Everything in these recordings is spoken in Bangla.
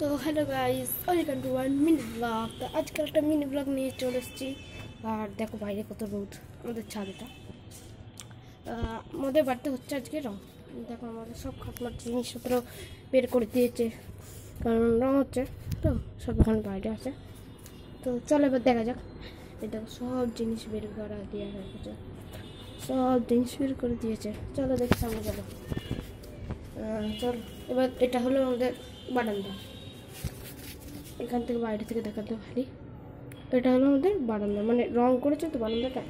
তো hello guys, welcome to one mini blog. তো আজকাল একটা মিনি ব্লগ নিয়ে চলে এসেছি। আর দেখো বাইরে কত রোদ, আমাদের ছাদেটা। আমাদের বাড়িতে হচ্ছে আজকে রং। দেখো আমাদের সব খাটমাট জিনিসপত্র বের করে দিয়েছে, কারণ রং হচ্ছে তো সব এখন বাইরে আছে। তো চলো এবার দেখা যাক। এই দেখো সব জিনিস বের করা দেওয়া হয়েছে, সব জিনিস বের করে দিয়েছে। চলো দেখি সামনে চলো। চলো এবার এটা হলো আমাদের বারান্দা। এখান থেকে বাইরে থেকে দেখাতে পারি, এটা হলো আমাদের বারান্দা, মানে রং করেছে তো বারান্দাটা।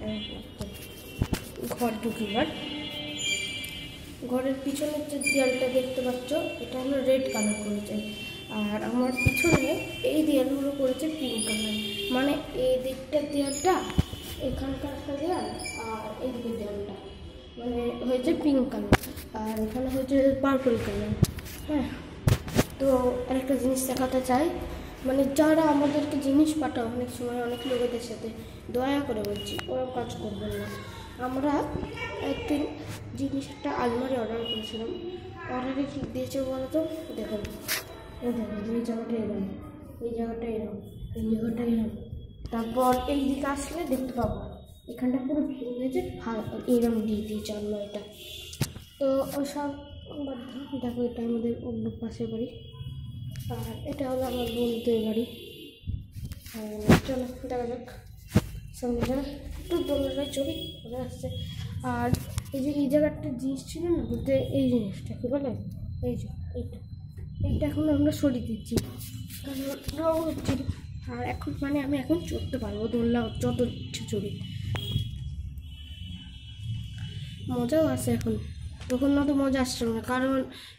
ঘর ঢুকিবার ঘরের পিছনের যে দেয়ালটা দেখতে পাচ্ছ, এটা হলো রেড কালার করেছে। আর আমার পিছনে এই দেয়ালগুলো করেছে পিঙ্ক কালার, মানে এই দিকটার দেয়ালটা, এখানকার একটা দেয়াল, আর এই দিকের দেয়ালটা মানে হয়েছে পিঙ্ক কালার, আর এখানে হয়েছে পার্পল কালার। হ্যাঁ, তো আরেকটা জিনিস দেখাতে চাই, মানে যারা আমাদেরকে জিনিস পাঠাও অনেক সময় অনেক লোকেদের সাথে, দয়া করে বলছি ওরকম কাজ করবেন না। আমরা একদিন জিনিস একটা আলমারি অর্ডার করেছিলাম। অর্ডারে কী দিয়েছে বলো তো? দেখুন, এই দেখুন, এই জায়গাটা এলাম, এই জায়গাটা এলাম, এই জায়গাটা এলাম, তারপর এই দিকে আসলে দেখতে পাবো এখানটা পুরো ভেঙে গেছে, এরম দিয়ে দিয়েছে আলমারিটা। তো ওসব দেখো, এটা আমাদের অন্য পাশের বাড়ি, আর এটা হলো আমার বন্ধুদের বাড়ি। চলো দেখা যাক সামনে, একটু দোলনায় চড়ি, মজা আসছে। আর এই যে এই জায়গাটা জিনিস ছিল না বলতে, এই জিনিসটা কী বলে, এই যে এইটা এখন আমরা সরিয়ে দিচ্ছি, কারণ রং হচ্ছে। আর এখন মানে আমি এখন চড়তে পারবো, দোলনা যত ইচ্ছে চড়ি, মজাও আসে এখন। তখন না তো মজা আসছে না, কারণ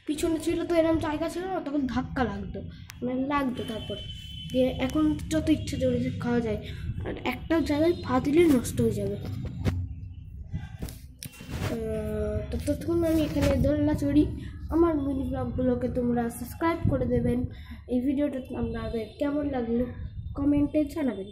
পিছনে ছিল তো এরকম জায়গা ছিল না, তখন ধাক্কা লাগতো, মানে লাগতো। তারপর দিয়ে এখন যত ইচ্ছে চড়ে খাওয়া যায়, আর একটা জায়গায় পা দিলে নষ্ট হয়ে যাবে। তো ততক্ষণ আমি এখানে দোলনা চড়ি। আমার মিনি ব্লগগুলোকে তোমরা সাবস্ক্রাইব করে দেবেন। এই ভিডিওটা আপনাদের কেমন লাগলো কমেন্টে জানাবেন।